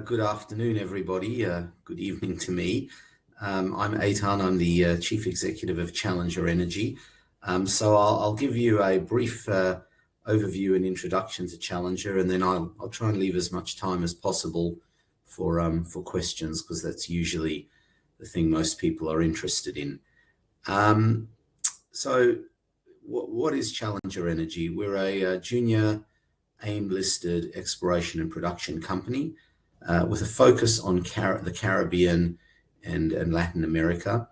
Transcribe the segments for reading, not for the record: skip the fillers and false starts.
Good afternoon, everybody. Good evening to me. I'm Eitan. I'm the Chief Executive of Challenger Energy. So I'll give you a brief overview and introduction to Challenger, and then I'll try and leave as much time as possible for questions, because that's usually the thing most people are interested in. So what is Challenger Energy? We're a junior AIM-listed exploration and production company with a focus on the Caribbean and Latin America.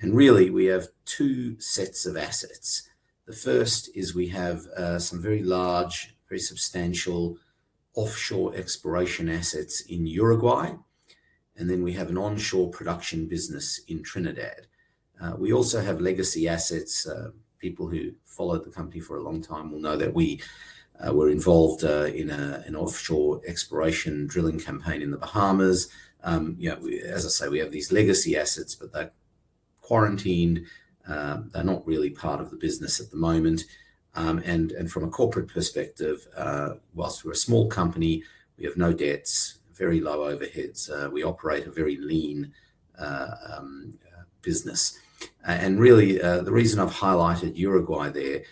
And really, we have two sets of assets. The first is we have some very large, very substantial offshore exploration assets in Uruguay. And then we have an onshore production business in Trinidad. We also have legacy assets. People who followed the company for a long time will know that we're involved in an offshore exploration drilling campaign in the Bahamas. As I say, we have these legacy assets, but they're quarantined. They're not really part of the business at the moment. And from a corporate perspective, whilst we're a small company, we have no debts, very low overheads. We operate a very lean business. And really, the reason I've highlighted Uruguay there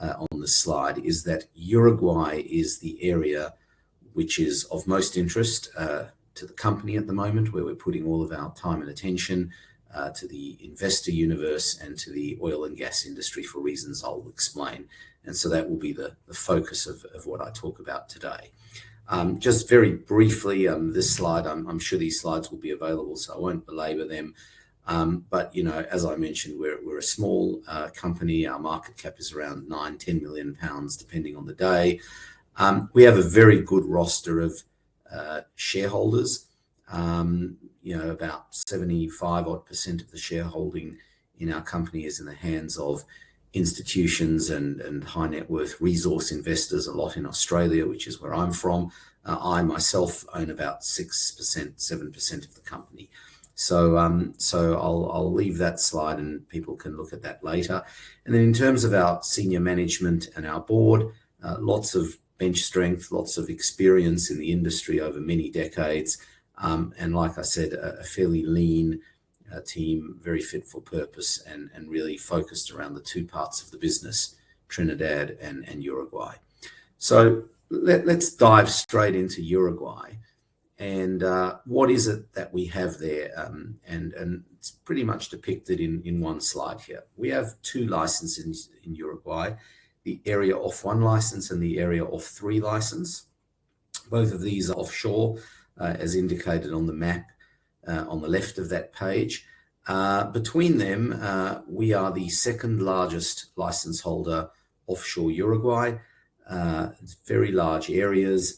on the slide is that Uruguay is the area which is of most interest to the company at the moment, where we're putting all of our time and attention, to the investor universe and to the oil and gas industry, for reasons I'll explain. And so that will be the focus of what I talk about today. Just very briefly, this slide, I'm sure these slides will be available, so I won't belabor them. But as I mentioned, we're a small company. Our market cap is around 9-10 million pounds, depending on the day. We have a very good roster of shareholders. About 75% of the shareholding in our company is in the hands of institutions and high net worth resource investors, a lot in Australia, which is where I'm from. I myself own about 6%, 7% of the company. So I'll leave that slide and people can look at that later. And then in terms of our senior management and our board, lots of bench strength, lots of experience in the industry over many decades. And like I said, a fairly lean team, very fit for purpose and really focused around the two parts of the business, Trinidad and Uruguay. So let's dive straight into Uruguay. And what is it that we have there? And it's pretty much depicted in one slide here. We have two licenses in Uruguay, the Area Off-1 license and the Area Off-3 license. Both of these are offshore, as indicated on the map on the left of that page. Between them, we are the second largest license holder offshore Uruguay. It's very large areas.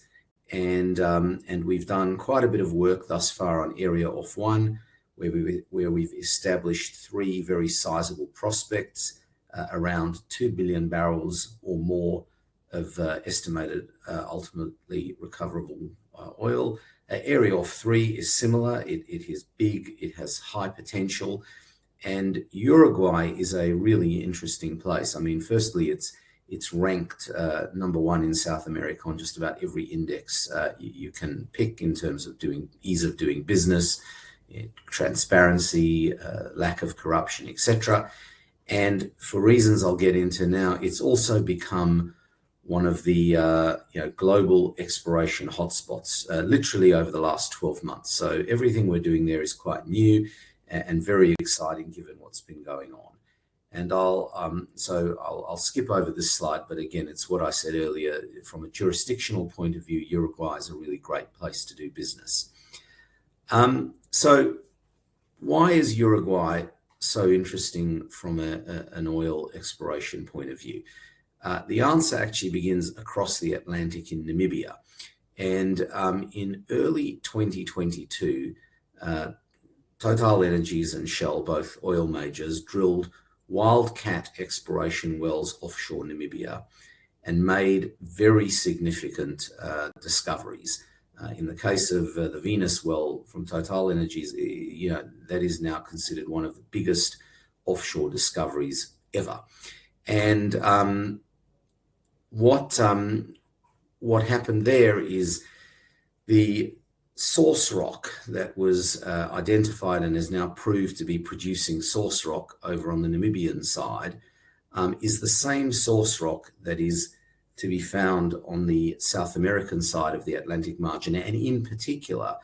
And we've done quite a bit of work thus far on Area Off-1, where we've established three very sizable prospects, around 2 billion barrels or more of estimated ultimately recoverable oil. Area Off-3 is similar. It is big. It has high potential. And Uruguay is a really interesting place. I mean, firstly, it's ranked number one in South America on just about every index you can pick in terms of ease of doing business, transparency, lack of corruption, etc. And for reasons I'll get into now, it's also become one of the global exploration hotspots, literally over the last 12 months. So everything we're doing there is quite new and very exciting given what's been going on. And I'll skip over this slide, but again, it's what I said earlier. From a jurisdictional point of view, Uruguay is a really great place to do business. So why is Uruguay so interesting from an oil exploration point of view? The answer actually begins across the Atlantic in Namibia. And in early 2022, Total Energies and Shell, both oil majors, drilled wildcat exploration wells offshore Namibia and made very significant discoveries. In the case of the Venus well from Total Energies, that is now considered one of the biggest offshore discoveries ever. And what happened there is the source rock that was identified and is now proved to be producing source rock over on the Namibian side is the same source rock that is to be found on the South American side of the Atlantic margin, and in particular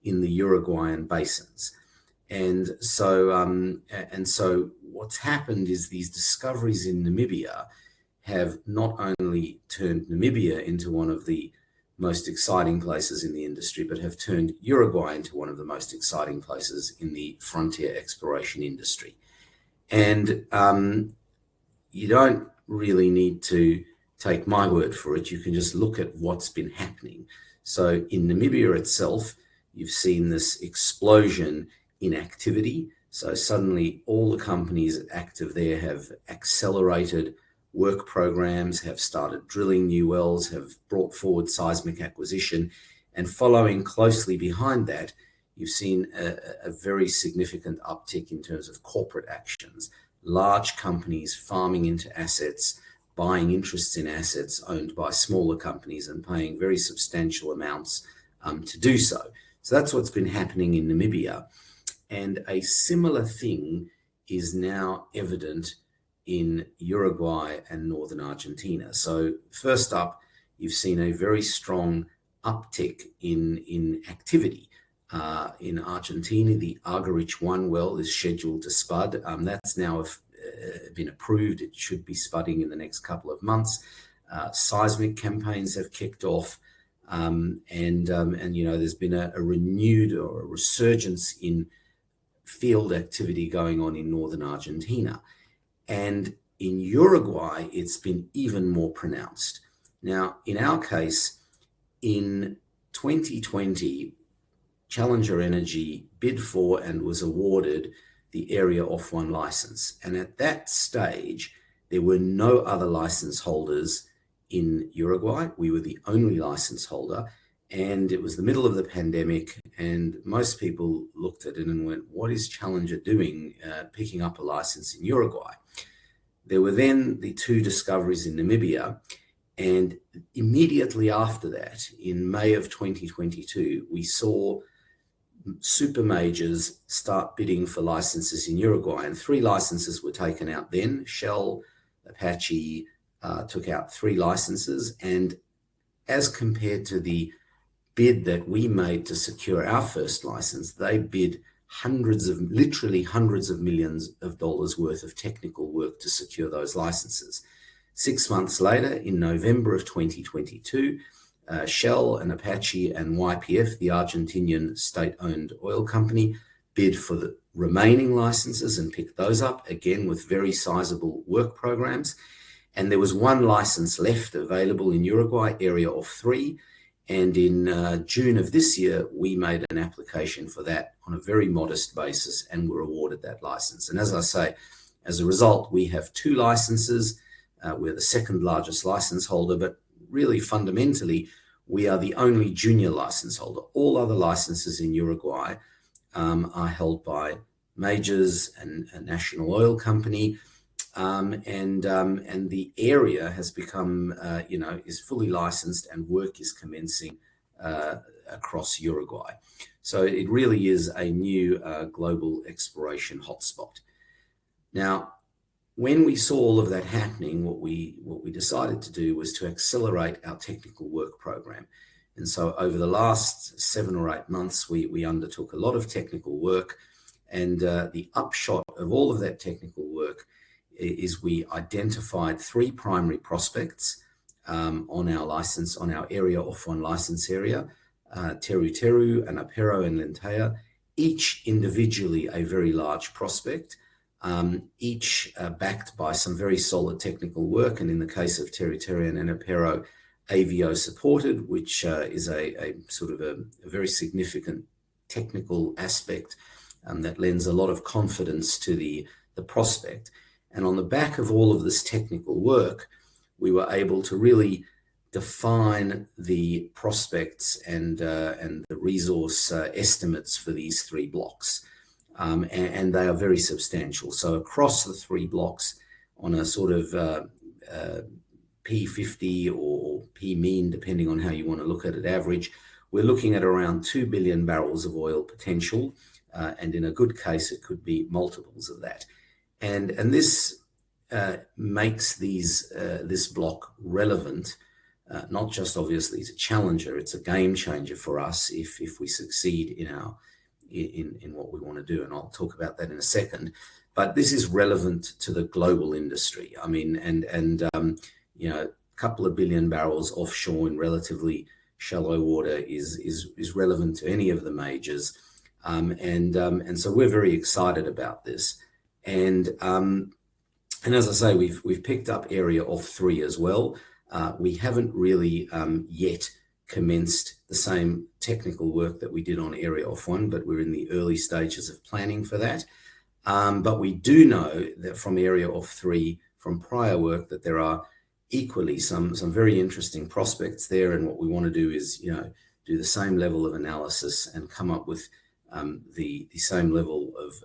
in the Uruguayan basins. And so what's happened is these discoveries in Namibia have not only turned Namibia into one of the most exciting places in the industry, but have turned Uruguay into one of the most exciting places in the frontier exploration industry. And you don't really need to take my word for it. You can just look at what's been happening. So in Namibia itself, you've seen this explosion in activity. So suddenly all the companies active there have accelerated work programs, have started drilling new wells, have brought forward seismic acquisition, and following closely behind that, you've seen a very significant uptick in terms of corporate actions. Large companies farming into assets, buying interests in assets owned by smaller companies and paying very substantial amounts to do so. So that's what's been happening in Namibia. And a similar thing is now evident in Uruguay and northern Argentina. So first up, you've seen a very strong uptick in activity. In Argentina, the acreage 1 well is scheduled to spud. That's now been approved. It should be spudding in the next couple of months. Seismic campaigns have kicked off. And there's been a renewed or a resurgence in field activity going on in northern Argentina. And in Uruguay, it's been even more pronounced. Now, in our case, in 2020, Challenger Energy bid for and was awarded the Area Off-1 license. And at that stage, there were no other license holders in Uruguay. We were the only license holder. And it was the middle of the pandemic, and most people looked at it and went, what is Challenger doing picking up a license in Uruguay? There were then the 2 discoveries in Namibia, and immediately after that, in May of 2022, we saw super majors start bidding for licenses in Uruguay, and 3 licenses were taken out then. Shell, Apache took out 3 licenses, and as compared to the bid that we made to secure our first license, they bid literally hundreds of millions of dollars worth of technical work to secure those licenses. 6 months later, in November of 2022, Shell and Apache and YPF, the Argentinian state-owned oil company, bid for the remaining licenses and picked those up, again with very sizable work programs. And there was 1 license left available in Uruguay, Area Off 3. And in June of this year, we made an application for that on a very modest basis and were awarded that license. And as I say, as a result, we have 2 licenses. We're the second largest license holder, but really fundamentally, we are the only junior license holder. All other licenses in Uruguay are held by majors and a national oil company. And the area has become, is fully licensed and work is commencing across Uruguay. So it really is a new global exploration hotspot. Now, when we saw all of that happening, what we decided to do was to accelerate our technical work program. And so over the last 7 or 8 months, we undertook a lot of technical work. And the upshot of all of that technical work is we identified 3 primary prospects on our license, on our Area Off-1 license area, Teru Teru, Anapero, and Lenteja, each individually a very large prospect, each backed by some very solid technical work. And in the case of Teru Teru and Anapero, AVO supported, which is a sort of a very significant technical aspect that lends a lot of confidence to the prospect. And on the back of all of this technical work, we were able to really define the prospects and the resource estimates for these 3 blocks. And they are very substantial. So across the 3 blocks on a sort of P50 or P mean, depending on how you want to look at it, average, we're looking at around 2 billion barrels of oil potential, and in a good case, it could be multiples of that. And this makes this block relevant, not just obviously as a challenger, it's a game changer for us if we succeed in what we want to do, and I'll talk about that in a second. But this is relevant to the global industry. I mean, a couple of billion barrels offshore in relatively shallow water is relevant to any of the majors, and so we're very excited about this. And as I say, we've picked up area off 3 as well. We haven't really yet commenced the same technical work that we did on area off 1, but we're in the early stages of planning for that. But we do know that from area off 3, from prior work, that there are equally some very interesting prospects there. And what we want to do is, do the same level of analysis and come up with the same level of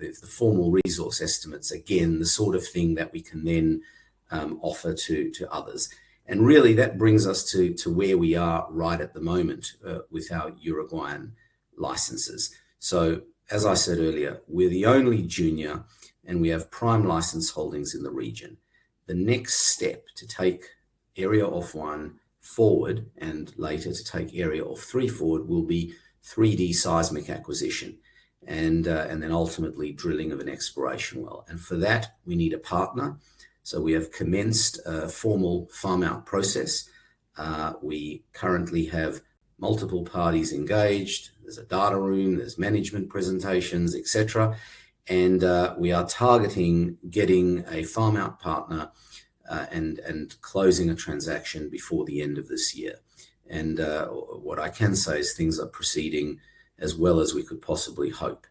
the formal resource estimates, again, the sort of thing that we can then offer to others. And really that brings us to where we are right at the moment with our Uruguayan licenses. So as I said earlier, we're the only junior and we have prime license holdings in the region. The next step to take area off 1 forward and later to take area off 3 forward will be 3D seismic acquisition and then ultimately drilling of an exploration well. And for that, we need a partner. So we have commenced a formal farm out process. We currently have multiple parties engaged. There's a data room, there's management presentations, etc. And we are targeting getting a farm out partner and closing a transaction before the end of this year. And what I can say is things are proceeding as well as we could possibly hope.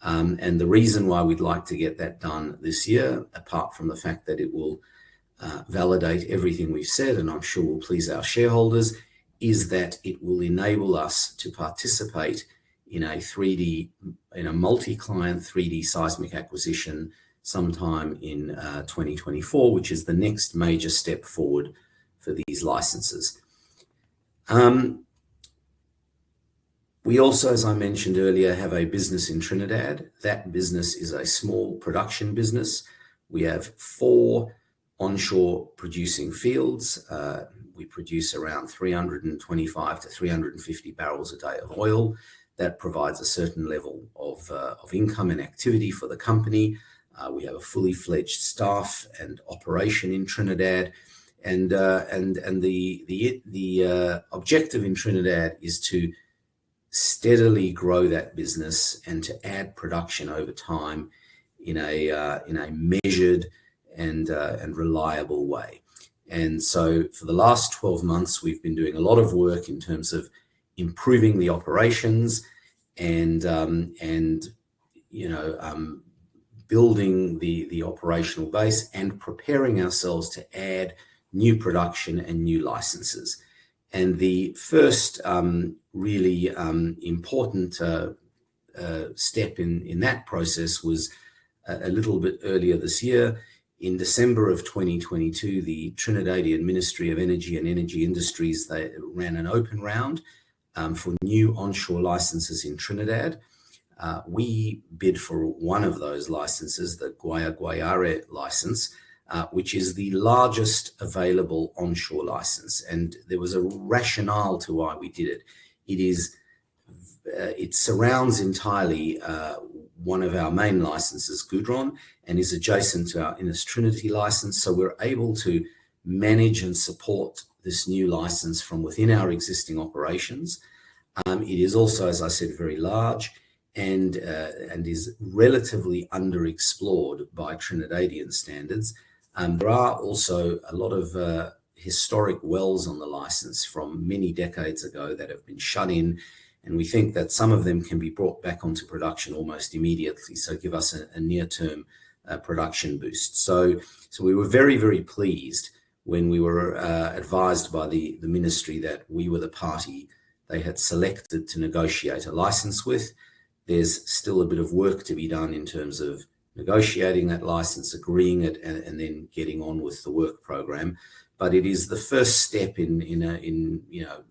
And the reason why we'd like to get that done this year, apart from the fact that it will validate everything we've said, and I'm sure will please our shareholders, is that it will enable us to participate in a multi-client 3D seismic acquisition sometime in 2024, which is the next major step forward for these licenses. We also, as I mentioned earlier, have a business in Trinidad. That business is a small production business. We have 4 onshore producing fields. We produce around 325 to 350 barrels a day of oil. That provides a certain level of income and activity for the company. We have a fully fledged staff and operation in Trinidad. And the objective in Trinidad is to steadily grow that business and to add production over time in a measured and reliable way. And so for the last 12 months, we've been doing a lot of work in terms of improving the operations and building the operational base and preparing ourselves to add new production and new licenses. And the first really important step in that process was a little bit earlier this year. In December of 2022, the Trinidadian Ministry of Energy and Energy Industries, they ran an open round for new onshore licenses in Trinidad. We bid for one of those licenses, the Guayare license, which is the largest available onshore license. And there was a rationale to why we did it. It surrounds entirely one of our main licenses, Gudron, and is adjacent to our Innis Trinity license. So we're able to manage and support this new license from within our existing operations. It is also, as I said, very large and is relatively underexplored by Trinidadian standards. There are also a lot of historic wells on the license from many decades ago that have been shut in, and we think that some of them can be brought back onto production almost immediately, so give us a near-term production boost. So we were very, very pleased when we were advised by the ministry that we were the party they had selected to negotiate a license with. There's still a bit of work to be done in terms of negotiating that license, agreeing it, and then getting on with the work program. but it is the first step in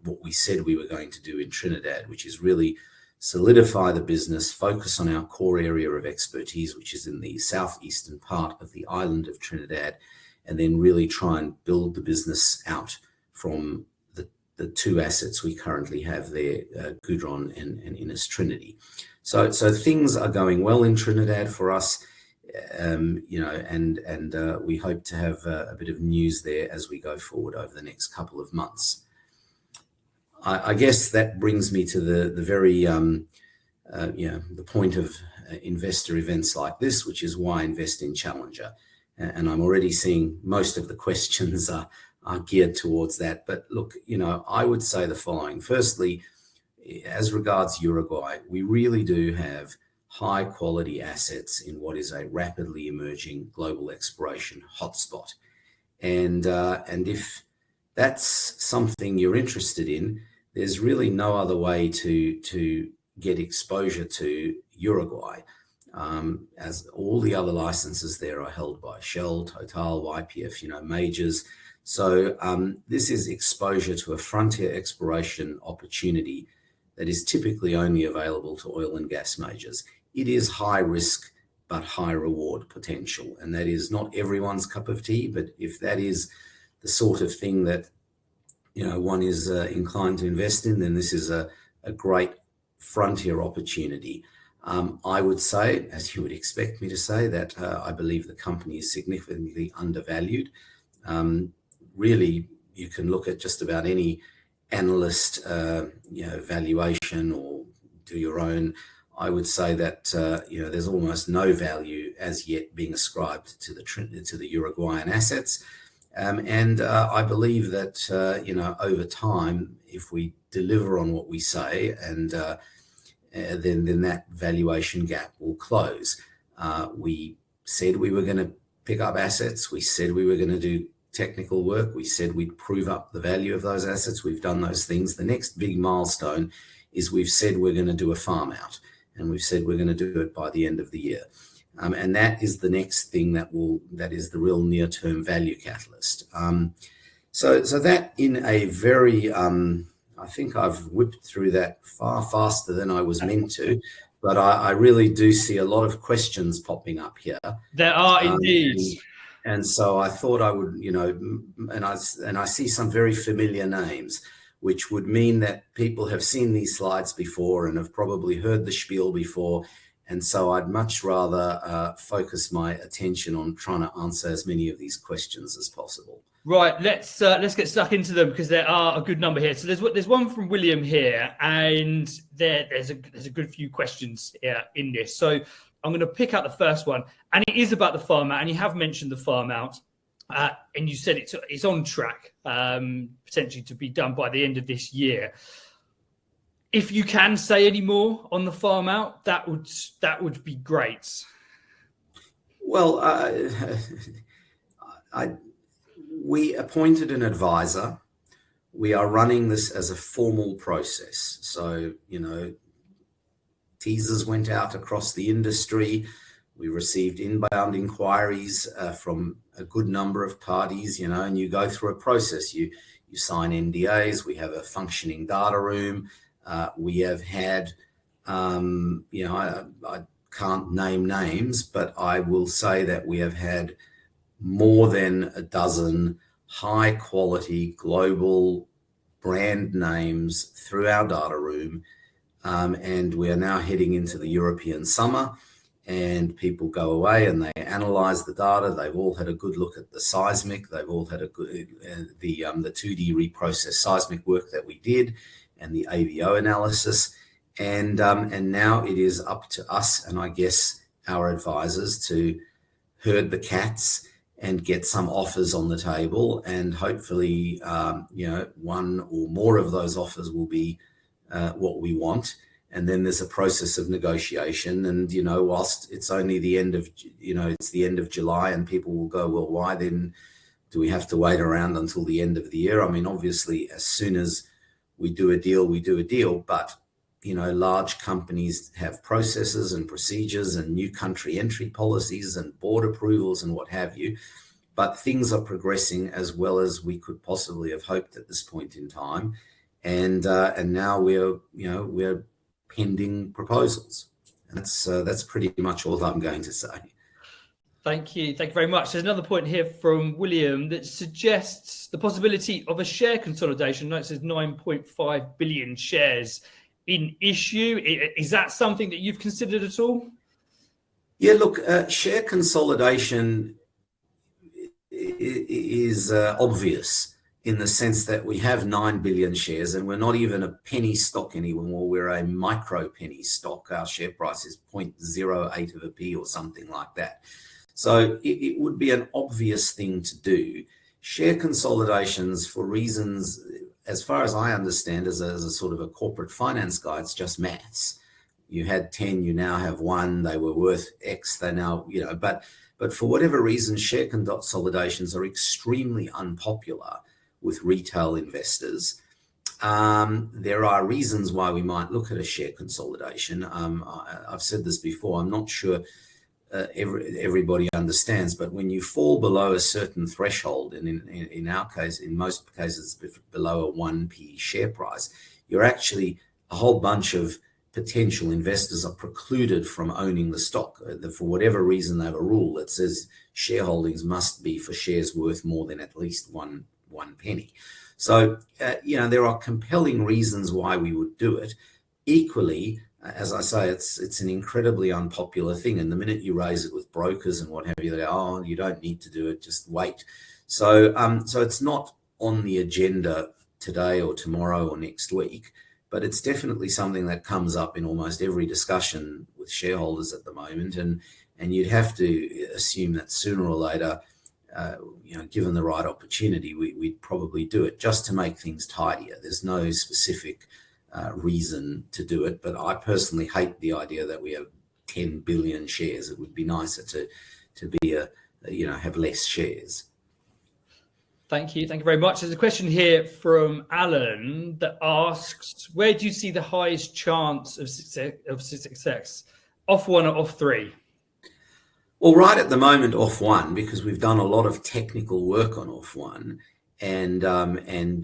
what we said we were going to do in Trinidad, which is really solidify the business, focus on our core area of expertise, which is in the southeastern part of the island of Trinidad, and then really try and build the business out from the two assets we currently have there, Gudron and Innis Trinity. So things are going well in Trinidad for us, and we hope to have a bit of news there as we go forward over the next couple of months. I guess that brings me to the very the point of investor events like this, which is why invest in Challenger. And I'm already seeing most of the questions are geared towards that. But look, I would say the following. Firstly, as regards Uruguay, we really do have high quality assets in what is a rapidly emerging global exploration hotspot. And if that's something you're interested in, there's really no other way to get exposure to Uruguay, as all the other licenses there are held by Shell, Total, YPF, majors. So this is exposure to a frontier exploration opportunity that is typically only available to oil and gas majors. It is high risk, but high reward potential. And that is not everyone's cup of tea, but if that is the sort of thing that one is inclined to invest in, then this is a great frontier opportunity. I would say, as you would expect me to say, that I believe the company is significantly undervalued. Really, you can look at just about any analyst, valuation or do your own. I would say that there's almost no value as yet being ascribed to the Uruguayan assets, and I believe that over time, if we deliver on what we say, and then that valuation gap will close. We said we were going to pick up assets. We said we were going to do technical work. We said we'd prove up the value of those assets. We've done those things. The next big milestone is we've said we're going to do a farm out, and we've said we're going to do it by the end of the year. And that is the next thing that is the real near-term value catalyst. So that in a very, I think I've whipped through that far faster than I was meant to, but I really do see a lot of questions popping up here. There are indeed. And so I thought I would, and I see some very familiar names, which would mean that people have seen these slides before and have probably heard the spiel before. And so I'd much rather focus my attention on trying to answer as many of these questions as possible. Right, let's get stuck into them, because there are a good number here. So there's one from William here, and there's a good few questions here in this. So I'm going to pick out the first one, and it is about the farm out, and you have mentioned the farm out, and you said it's on track, potentially to be done by the end of this year. If you can say any more on the farm out, that would be great. Well, we appointed an advisor. We are running this as a formal process. So, teasers went out across the industry. We received inbound inquiries from a good number of parties, and you go through a process. You sign NDAs. We have a functioning data room. We have had, I can't name names, but I will say that we have had more than a dozen high quality global brand names through our data room. And we are now heading into the European summer, and people go away and they analyze the data. They've all had a good look at the seismic. They've all had a good, the 2D reprocessed seismic work that we did, and the AVO analysis. And now it is up to us, and I guess our advisors, to herd the cats and get some offers on the table. And hopefully, one or more of those offers will be what we want. And then there's a process of negotiation. And, whilst it's only the end of, it's the end of July, and people will go, well, why then do we have to wait around until the end of the year? I mean, obviously, as soon as we do a deal, we do a deal. But, large companies have processes and procedures and new country entry policies and board approvals and what have you. but things are progressing as well as we could possibly have hoped at this point in time, and now we're pending proposals. And that's pretty much all I'm going to say. Thank you very much. There's another point here from William that suggests the possibility of a share consolidation. Note it says 9.5 billion shares in issue. Is that something that you've considered at all? Yeah, look, share consolidation is obvious in the sense that we have 9 billion shares and we're not even a penny stock anymore. We're a micro penny stock. Our share price is 0.08 of a p or something like that. So it would be an obvious thing to do. Share consolidations, for reasons, as far as I understand, as a sort of a corporate finance guy, it's just maths. You had 10, you now have 1, they were worth X, they now, but for whatever reason, share consolidations are extremely unpopular with retail investors. There are reasons why we might look at a share consolidation. I've said this before, I'm not sure everybody understands, but when you fall below a certain threshold, and in our case, in most cases below a 1p share price, you're actually, a whole bunch of potential investors are precluded from owning the stock. For whatever reason, they have a rule that says shareholdings must be for shares worth more than at least one penny. So, there are compelling reasons why we would do it. Equally, as I say, it's an incredibly unpopular thing. And the minute you raise it with brokers and what have you, they go, oh, you don't need to do it, just wait. So it's not on the agenda today or tomorrow or next week, but it's definitely something that comes up in almost every discussion with shareholders at the moment. And you'd have to assume that sooner or later, given the right opportunity, we'd probably do it just to make things tidier. There's no specific reason to do it, but I personally hate the idea that we have 10 billion shares. It would be nicer to be have less shares. Thank you very much. There's a question here from Alan that asks, where do you see the highest chance of success? Off 1 or off 3? Well, right at the moment, off 1, because we've done a lot of technical work on off 1. And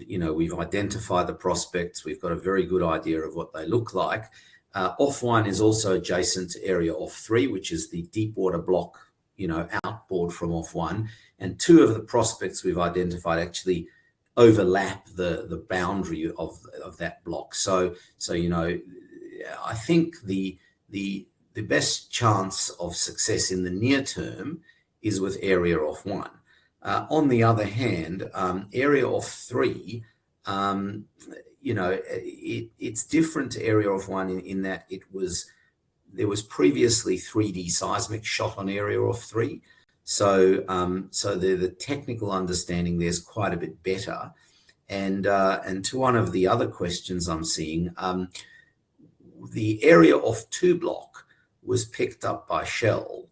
we've identified the prospects. We've got a very good idea of what they look like. Off 1 is also adjacent to area off 3, which is the deep water block, outboard from off 1. And 2 of the prospects we've identified actually overlap the boundary of that block. So I think the best chance of success in the near term is with area off 1. On the other hand, area off 3, it's different to area off 1 in that there was previously 3D seismic shot on area off 3. So the technical understanding there's quite a bit better. And to one of the other questions I'm seeing, the area off 2 block was picked up by Shell.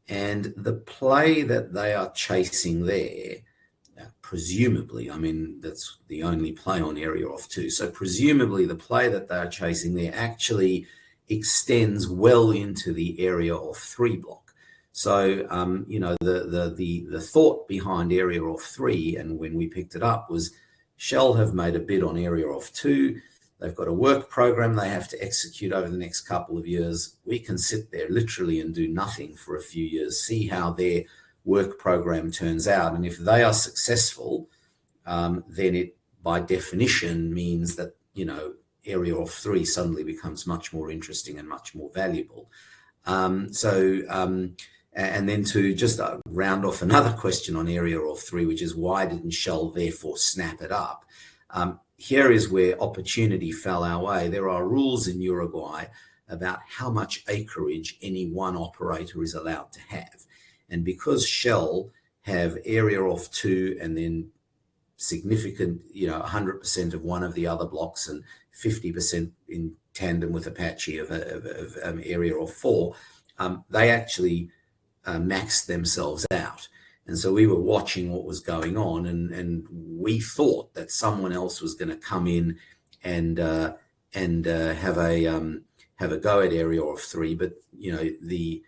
And the play that they are chasing there, presumably, that's the only play on area off 2. So presumably the play that they're chasing there actually extends well into the area off 3 block. So, the thought behind area off 3, and when we picked it up, was Shell have made a bid on area off 2. They've got a work program they have to execute over the next couple of years. We can sit there literally and do nothing for a few years, see how their work program turns out. And if they are successful, then it, by definition, means that, area off 3 suddenly becomes much more interesting and much more valuable. And then to just round off another question on area off 3, which is why didn't Shell therefore snap it up? Here is where opportunity fell our way. There are rules in Uruguay about how much acreage any one operator is allowed to have. And because Shell have area off 2 and then significant, 100% of one of the other blocks and 50% in tandem with Apache of area off 4, they actually maxed themselves out. And so we were watching what was going on, and we thought that someone else was going to come in and have a go at area off 3. But the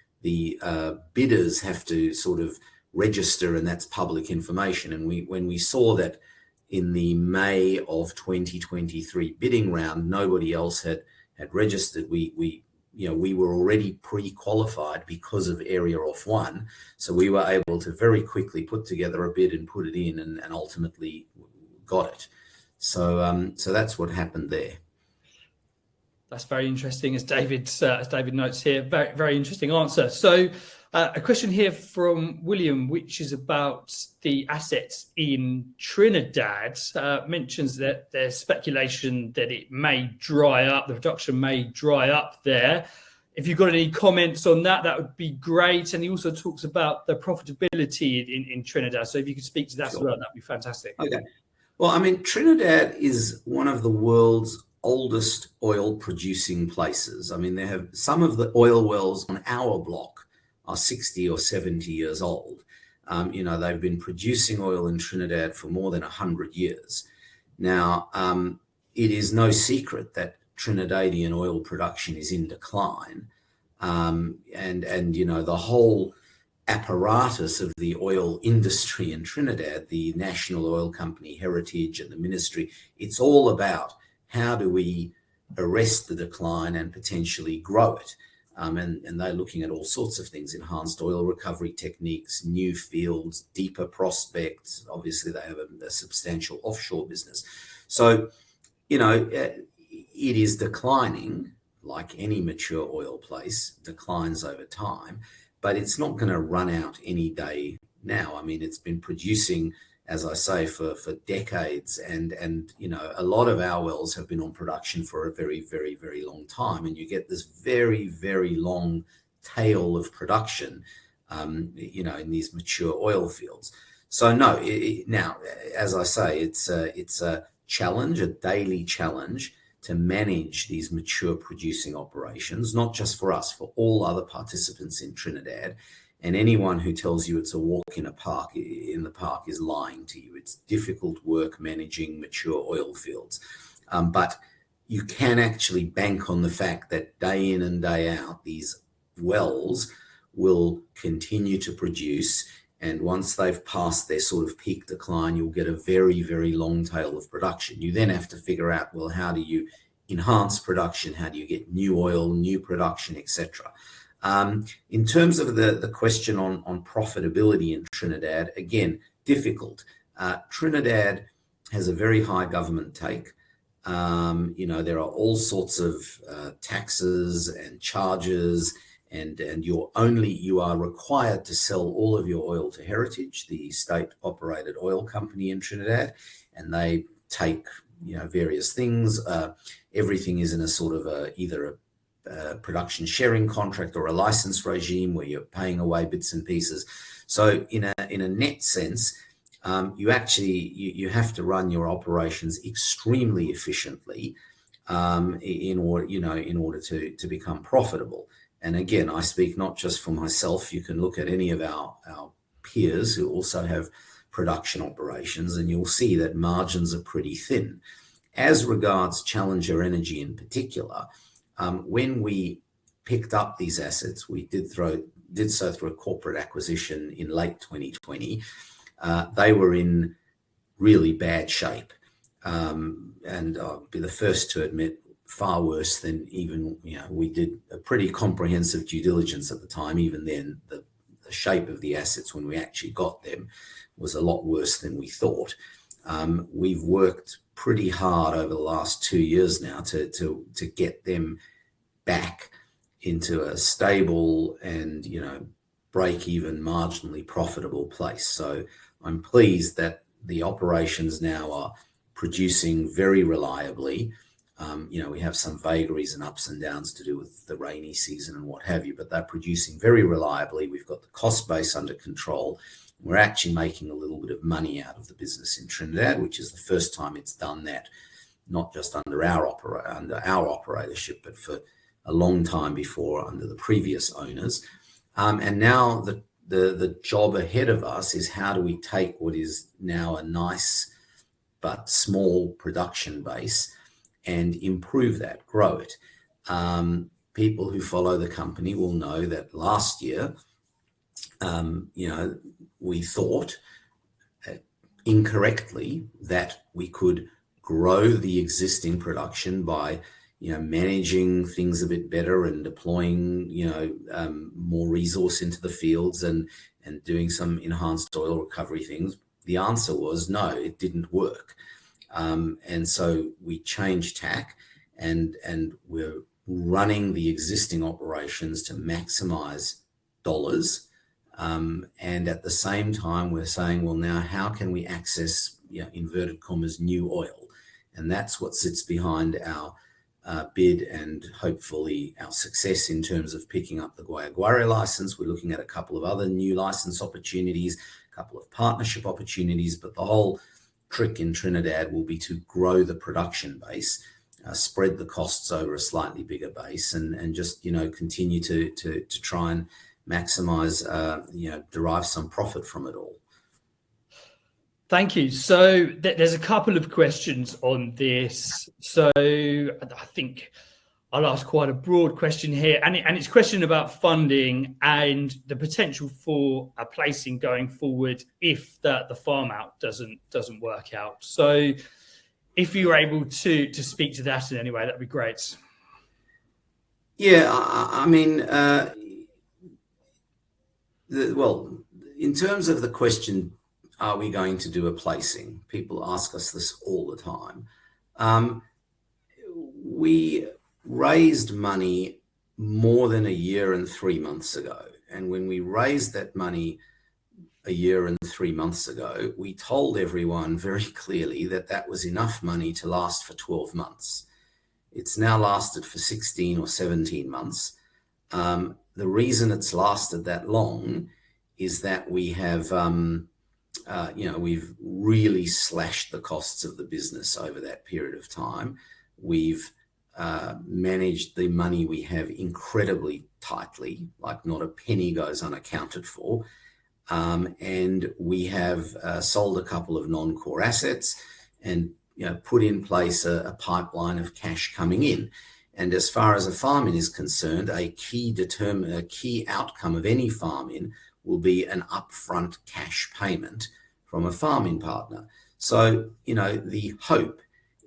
bidders have to sort of register, and that's public information. And when we saw that in the May of 2023 bidding round, nobody else had registered, we were already pre-qualified because of area off one. So we were able to very quickly put together a bid and put it in, and ultimately got it. So that's what happened there. That's very interesting, as David notes here. Very, very interesting answer. So a question here from William, which is about the assets in Trinidad. Mentions that there's speculation that it may dry up, the production may dry up there. If you've got any comments on that, that would be great. And he also talks about the profitability in Trinidad. So if you could speak to that as well, that'd be fantastic. Okay. Well, I mean, Trinidad is one of the world's oldest oil producing places. I mean, they have some of the oil wells on our block are 60 or 70 years old. They've been producing oil in Trinidad for more than 100 years. Now, it is no secret that Trinidadian oil production is in decline. The whole apparatus of the oil industry in Trinidad, the National Oil Company, Heritage, and the ministry, it's all about how do we arrest the decline and potentially grow it. And they're looking at all sorts of things: enhanced oil recovery techniques, new fields, deeper prospects. Obviously, they have a substantial offshore business. So, it is declining, like any mature oil place, declines over time, but it's not going to run out any day now. I mean, it's been producing, as I say, for decades, and a lot of our wells have been on production for a very, very, very long time, and you get this very, very long tail of production, in these mature oil fields. So no, now, as I say, it's a challenge, a daily challenge, to manage these mature producing operations, not just for us, for all other participants in Trinidad. And anyone who tells you it's a walk in the park is lying to you. It's difficult work managing mature oil fields. But you can actually bank on the fact that day in and day out, these wells will continue to produce. And once they've passed their sort of peak decline, you'll get a very, very long tail of production. You then have to figure out, well, how do you enhance production? How do you get new oil, new production, etc.? In terms of the question on profitability in Trinidad, again, difficult. Trinidad has a very high government take. There are all sorts of taxes and charges, and you are required to sell all of your oil to Heritage, the state-operated oil company in Trinidad, and they take various things. Everything is in a sort of either a production sharing contract or a license regime where you're paying away bits and pieces. So in a net sense, you have to run your operations extremely efficiently in order to become profitable. And again, I speak not just for myself. You can look at any of our peers who also have production operations, and you'll see that margins are pretty thin. As regards Challenger Energy in particular, when we picked up these assets, we did so through a corporate acquisition in late 2020. They were in really bad shape, and I'll be the first to admit, far worse than even we did a pretty comprehensive due diligence at the time. Even then, the shape of the assets when we actually got them was a lot worse than we thought. We've worked pretty hard over the last 2 years now to get them back into a stable and break even, marginally profitable place. So I'm pleased that the operations now are producing very reliably. We have some vagaries and ups and downs to do with the rainy season and what have you, but they're producing very reliably. We've got the cost base under control. We're actually making a little bit of money out of the business in Trinidad, which is the first time it's done that, not just under our operatorship, but for a long time before under the previous owners. And now the job ahead of us is, how do we take what is now a nice but small production base and improve that, grow it. People who follow the company will know that last year we thought incorrectly that we could grow the existing production by managing things a bit better and deploying more resource into the fields and doing some enhanced oil recovery things. The answer was no, it didn't work. And so we changed tack and we're running the existing operations to maximize dollars. And at the same time, we're saying, well, now how can we access, inverted commas, new oil? And that's what sits behind our bid and hopefully our success in terms of picking up the Guayaguare license. We're looking at a couple of other new license opportunities, a couple of partnership opportunities, but the whole trick in Trinidad will be to grow the production base, spread the costs over a slightly bigger base, and just continue to try and maximize, derive some profit from it all. Thank you. So there's a couple of questions on this. So I think I'll ask quite a broad question here, and it's a question about funding and the potential for a placing going forward if the farm out doesn't work out. So if you're able to speak to that in any way, that'd be great. Yeah, I mean, in terms of the question, are we going to do a placing? People ask us this all the time. We raised money more than a year and 3 months ago. And when we raised that money a year and 3 months ago, we told everyone very clearly that that was enough money to last for 12 months. It's now lasted for 16 or 17 months. The reason it's lasted that long is that we have, we've really slashed the costs of the business over that period of time. We've managed the money we have incredibly tightly, like not a penny goes unaccounted for. And we have sold a couple of non-core assets and put in place a pipeline of cash coming in. And as far as a farm-in is concerned, a key outcome of any farm-in will be an upfront cash payment from a farming partner. So, the hope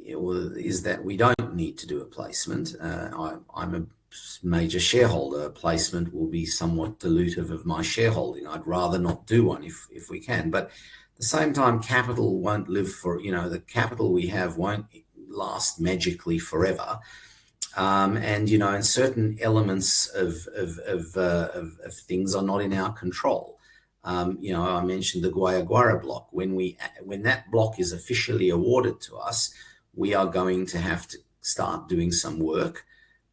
is that we don't need to do a placement. I'm a major shareholder. A placement will be somewhat dilutive of my shareholding. I'd rather not do one if we can. But at the same time, capital won't live for, the capital we have won't last magically forever. And certain elements of things are not in our control. I mentioned the Guayaguara block. When that block is officially awarded to us, we are going to have to start doing some work.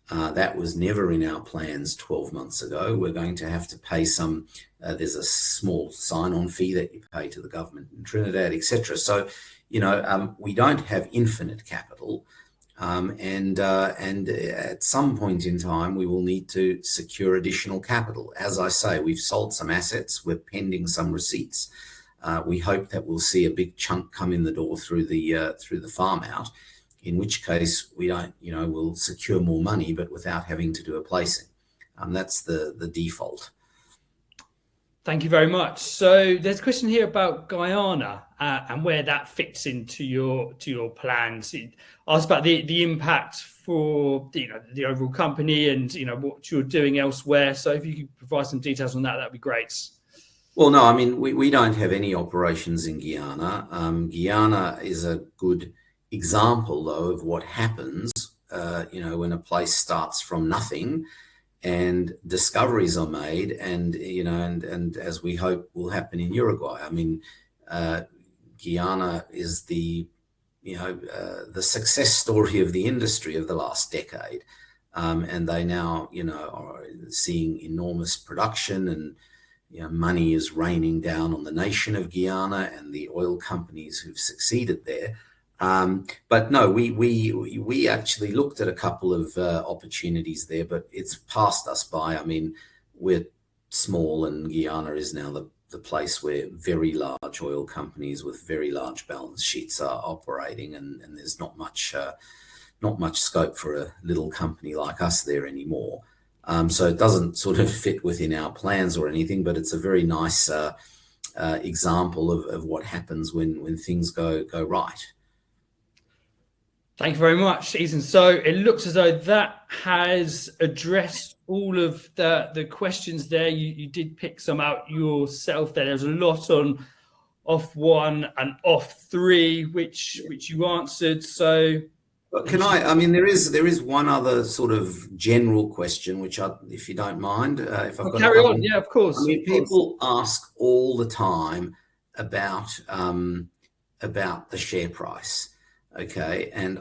That was never in our plans 12 months ago. We're going to have to pay some. There's a small sign-on fee that you pay to the government in Trinidad, etc. So, we don't have infinite capital. And at some point in time, we will need to secure additional capital. As I say, we've sold some assets. We're pending some receipts. We hope that we'll see a big chunk come in the door through the farm out, in which case we don't, we'll secure more money, but without having to do a placing. That's the default. Thank you very much. So there's a question here about Guyana and where that fits into your plans. It asks about the impact for the overall company and what you're doing elsewhere. So if you could provide some details on that, that'd be great. Well, no, I mean we don't have any operations in Guyana. Guyana is a good example, though, of what happens, when a place starts from nothing. And discoveries are made, and as we hope will happen in Uruguay. I mean, Guyana is the success story of the industry of the last decade, and they now are seeing enormous production, and money is raining down on the nation of Guyana and the oil companies who've succeeded there. But no, we actually looked at a couple of opportunities there, but it's passed us by. I mean, we're small, and Guyana is now the place where very large oil companies with very large balance sheets are operating, and there's not much scope for a little company like us there anymore. So it doesn't sort of fit within our plans or anything, but it's a very nice example of what happens when things go right. Thank you very much, Ethan. So it looks as though that has addressed all of the questions there. You did pick some out yourself there. There's a lot on off 1 and off 3, which you answered. So Can I mean, there is one other sort of general question, which if you don't mind, if I've got carry a on. Yeah, of course. I mean, people ask all the time about the share price. Okay. And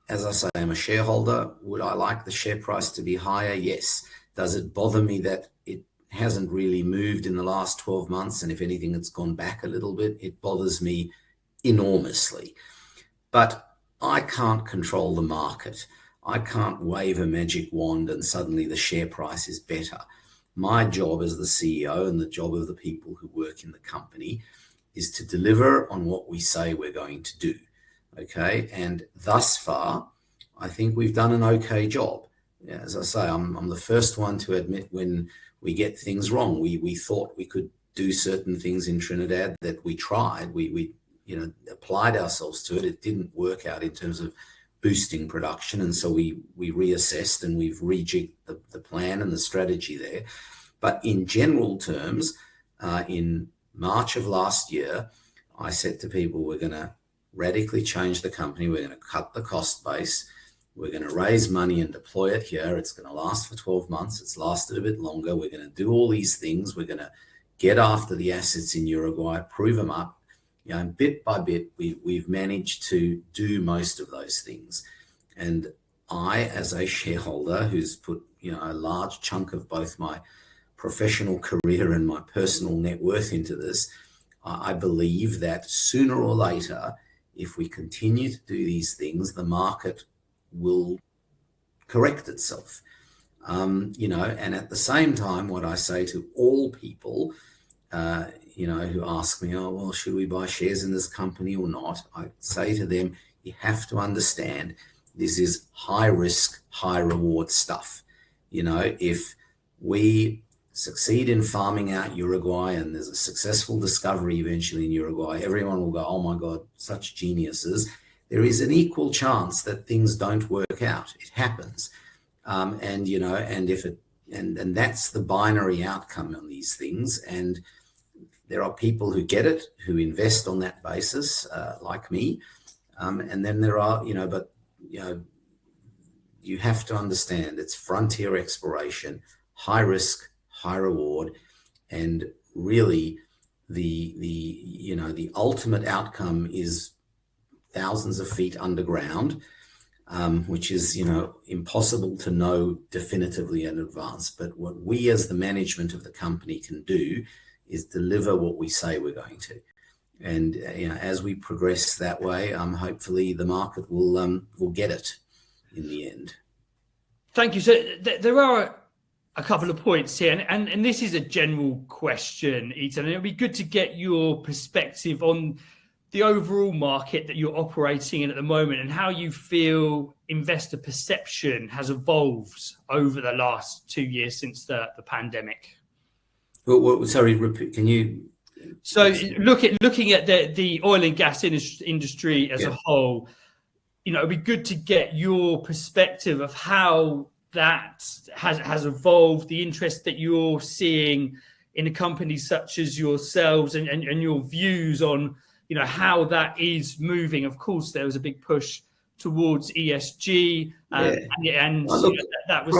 as I say, I'm a shareholder. Would I like the share price to be higher? Yes. Does it bother me that it hasn't really moved in the last 12 months? And if anything, it's gone back a little bit. It bothers me enormously. But I can't control the market. I can't wave a magic wand and suddenly the share price is better. My job as the CEO and the job of the people who work in the company is to deliver on what we say we're going to do. Okay. And thus far, I think we've done an okay job. As I say, I'm the first one to admit when we get things wrong. We thought we could do certain things in Trinidad that we tried. We applied ourselves to it. It didn't work out in terms of boosting production. And so we reassessed and we've rejigged the plan and the strategy there. But in general terms, in March of last year, I said to people, we're going to radically change the company. We're going to cut the cost base. We're going to raise money and deploy it here. It's going to last for 12 months. It's lasted a bit longer. We're going to do all these things. We're going to get after the assets in Uruguay, prove them up. Bit by bit, we've managed to do most of those things. And I, as a shareholder who's put, a large chunk of both my professional career and my personal net worth into this, I believe that sooner or later, if we continue to do these things, the market will correct itself. And at the same time, what I say to all people, who ask me, oh, well, should we buy shares in this company or not? I say to them, you have to understand this is high risk, high reward stuff. If we succeed in farming out Uruguay and there's a successful discovery eventually in Uruguay, everyone will go, oh my God, such geniuses. There is an equal chance that things don't work out. It happens. And that's the binary outcome on these things. And there are people who get it, who invest on that basis, like me. And then there are, you have to understand it's frontier exploration, high risk, high reward, and really the ultimate outcome is thousands of feet underground, which is impossible to know definitively in advance. But what we as the management of the company can do is deliver what we say we're going to. And as we progress that way, hopefully the market will get it in the end. Thank you. So there are a couple of points here, and this is a general question, Ethan, and it'll be good to get your perspective on the overall market that you're operating in at the moment and how you feel investor perception has evolved over the last 2 years since the pandemic. Well, sorry, repeat. Can you? So looking at the oil and gas industry as a whole, it'd be good to get your perspective of how that has evolved, the interest that you're seeing in a company such as yourselves, and your views on how that is moving. Of course, there was a big push towards ESG, and look, that was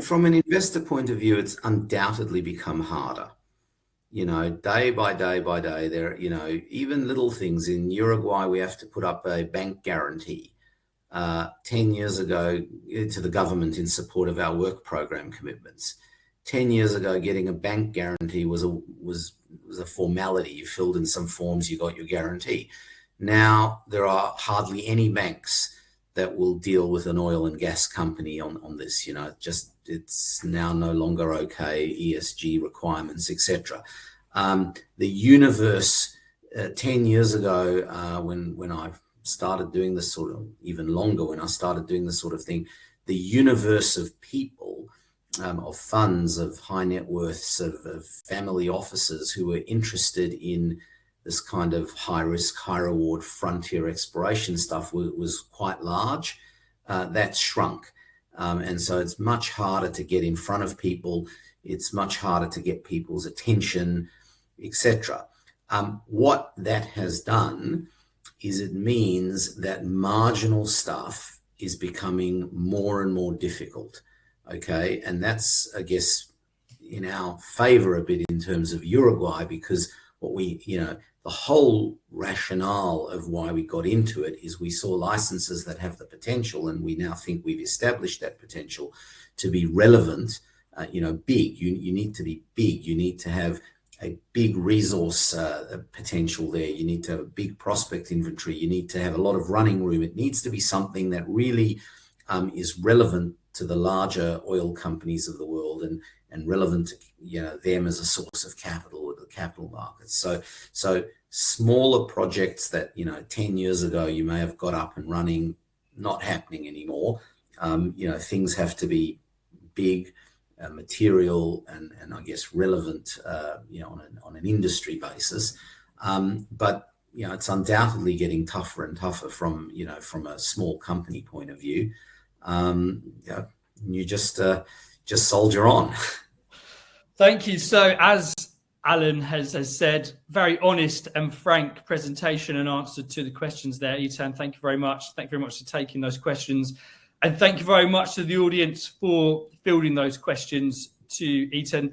from an investor point of view, it's undoubtedly become harder. Day by day, there, even little things in Uruguay, we have to put up a bank guarantee 10 years ago to the government in support of our work program commitments. 10 years ago, getting a bank guarantee was a formality. You filled in some forms, you got your guarantee. Now there are hardly any banks that will deal with an oil and gas company on this. It's now no longer okay. ESG requirements, etc. The universe 10 years ago, when I started doing this sort of, even longer, when I started doing this sort of thing, the universe of people, of funds, of high net worths, of family offices who are interested in this kind of high risk, high reward frontier exploration stuff was quite large. That's shrunk. And so it's much harder to get in front of people. It's much harder to get people's attention, etc. What that has done is it means that marginal stuff is becoming more and more difficult. Okay. And that's, I guess, in our favor a bit in terms of Uruguay, because what we, the whole rationale of why we got into it is we saw licenses that have the potential, and we now think we've established that potential to be relevant, big. You need to be big. You need to have a big resource potential there. You need to have a big prospect inventory. You need to have a lot of running room. It needs to be something that really is relevant to the larger oil companies of the world and relevant to them as a source of capital or the capital markets. So smaller projects that 10 years ago you may have got up and running, not happening anymore. Things have to be big, material, and I guess relevant on an industry basis. But it's undoubtedly getting tougher and tougher from a small company point of view. You just soldier on. Thank you. So as Alan has said, very honest and frank presentation and answer to the questions there, Eitan. Thank you very much. Thank you very much for taking those questions. And thank you very much to the audience for fielding those questions to Eitan.